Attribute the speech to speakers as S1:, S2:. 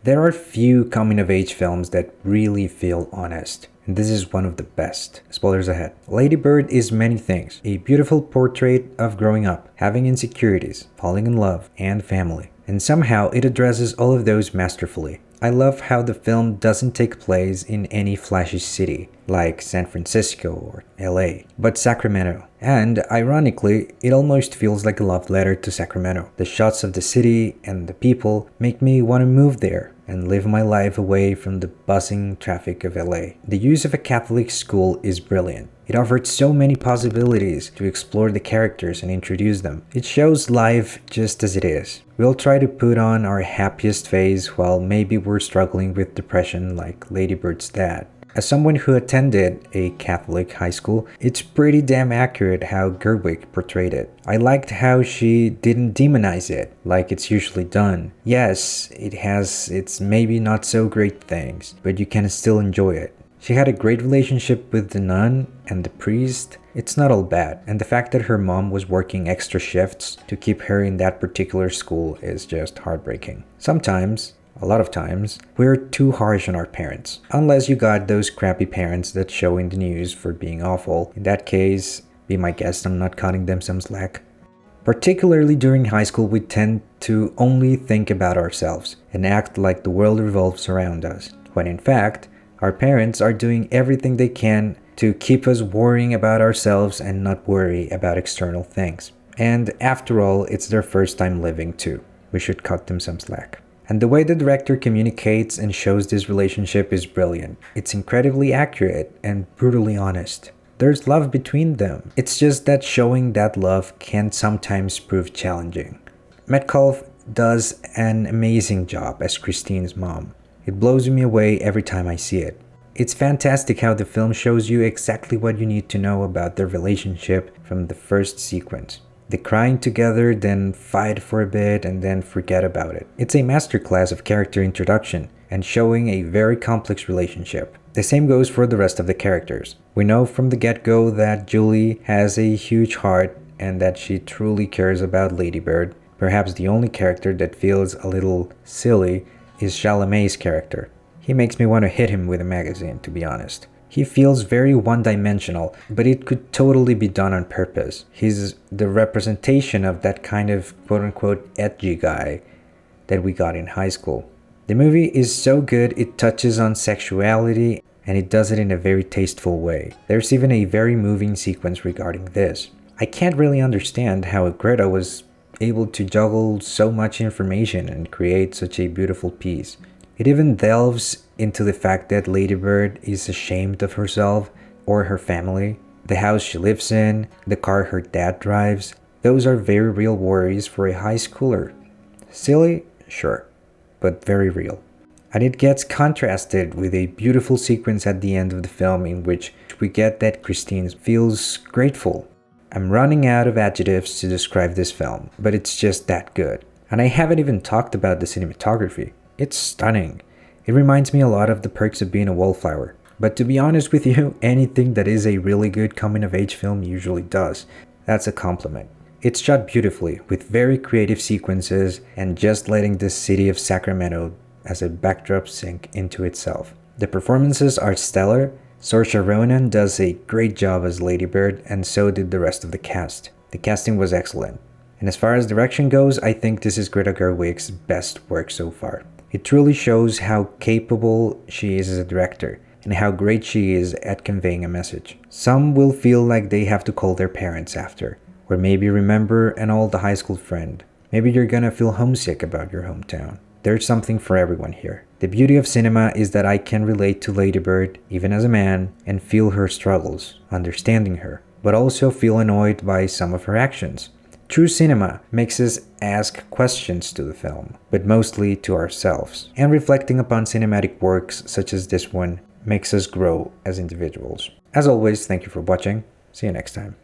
S1: There are few coming-of-age films that really feel honest, and this is one of the best. Spoilers ahead. Lady Bird is many things. A beautiful portrait of growing up, having insecurities, falling in love, and family. And somehow it addresses all of those masterfully. I love how the film doesn't take place in any flashy city, like San Francisco or LA, but Sacramento. And ironically, it almost feels like a love letter to Sacramento. The shots of the city and the people make me want to move there and live my life away from the buzzing traffic of LA. The use of a Catholic school is brilliant. It offered so many possibilities to explore the characters and introduce them. It shows life just as it is. We'll try to put on our happiest face while maybe we're struggling with depression like Lady Bird's dad. As someone who attended a Catholic high school, it's pretty damn accurate how Gerwig portrayed it. I liked how she didn't demonize it like it's usually done. Yes, it has its maybe not so great things, but you can still enjoy it. She had a great relationship with the nun and the priest. It's not all bad, and the fact that her mom was working extra shifts to keep her in that particular school is just heartbreaking. Sometimes, a lot of times, we're too harsh on our parents. Unless you got those crappy parents that show in the news for being awful. In that case, be my guest, I'm not cutting them some slack. Particularly during high school, we tend to only think about ourselves and act like the world revolves around us, when in fact, our parents are doing everything they can to keep us worrying about ourselves and not worry about external things. And after all, it's their first time living too. We should cut them some slack. And the way the director communicates and shows this relationship is brilliant. It's incredibly accurate and brutally honest. There's love between them. It's just that showing that love can sometimes prove challenging. Metcalf does an amazing job as Christine's mom. It blows me away every time I see it. It's fantastic how the film shows you exactly what you need to know about their relationship from the first sequence. The crying together, then fight for a bit, and then forget about it. It's a masterclass of character introduction and showing a very complex relationship. The same goes for the rest of the characters. We know from the get-go that Julie has a huge heart and that she truly cares about Lady Bird. Perhaps the only character that feels a little silly is Chalamet's character. He makes me want to hit him with a magazine, to be honest. He feels very one-dimensional, but it could totally be done on purpose. He's the representation of that kind of quote-unquote edgy guy that we got in high school. The movie is so good it touches on sexuality, and it does it in a very tasteful way. There's even a very moving sequence regarding this. I can't really understand how Greta was able to juggle so much information and create such a beautiful piece. It even delves into the fact that Lady Bird is ashamed of herself or her family, the house she lives in, the car her dad drives. Those are very real worries for a high schooler. Silly? Sure, but very real. And it gets contrasted with a beautiful sequence at the end of the film in which we get that Christine feels grateful. I'm running out of adjectives to describe this film, but it's just that good. And I haven't even talked about the cinematography. It's stunning. It reminds me a lot of The Perks of Being a Wallflower. But to be honest with you, anything that is a really good coming-of-age film usually does. That's a compliment. It's shot beautifully, with very creative sequences, and just letting the city of Sacramento as a backdrop sink into itself. The performances are stellar. Saoirse Ronan does a great job as Lady Bird, and so did the rest of the cast. The casting was excellent. And as far as direction goes, I think this is Greta Gerwig's best work so far. It truly shows how capable she is as a director, and how great she is at conveying a message. Some will feel like they have to call their parents after, or maybe remember an old high school friend. Maybe you're gonna feel homesick about your hometown. There's something for everyone here. The beauty of cinema is that I can relate to Lady Bird, even as a man, and feel her struggles, understanding her, but also feel annoyed by some of her actions. True cinema makes us ask questions to the film, but mostly to ourselves. And reflecting upon cinematic works such as this one makes us grow as individuals. As always, thank you for watching. See you next time.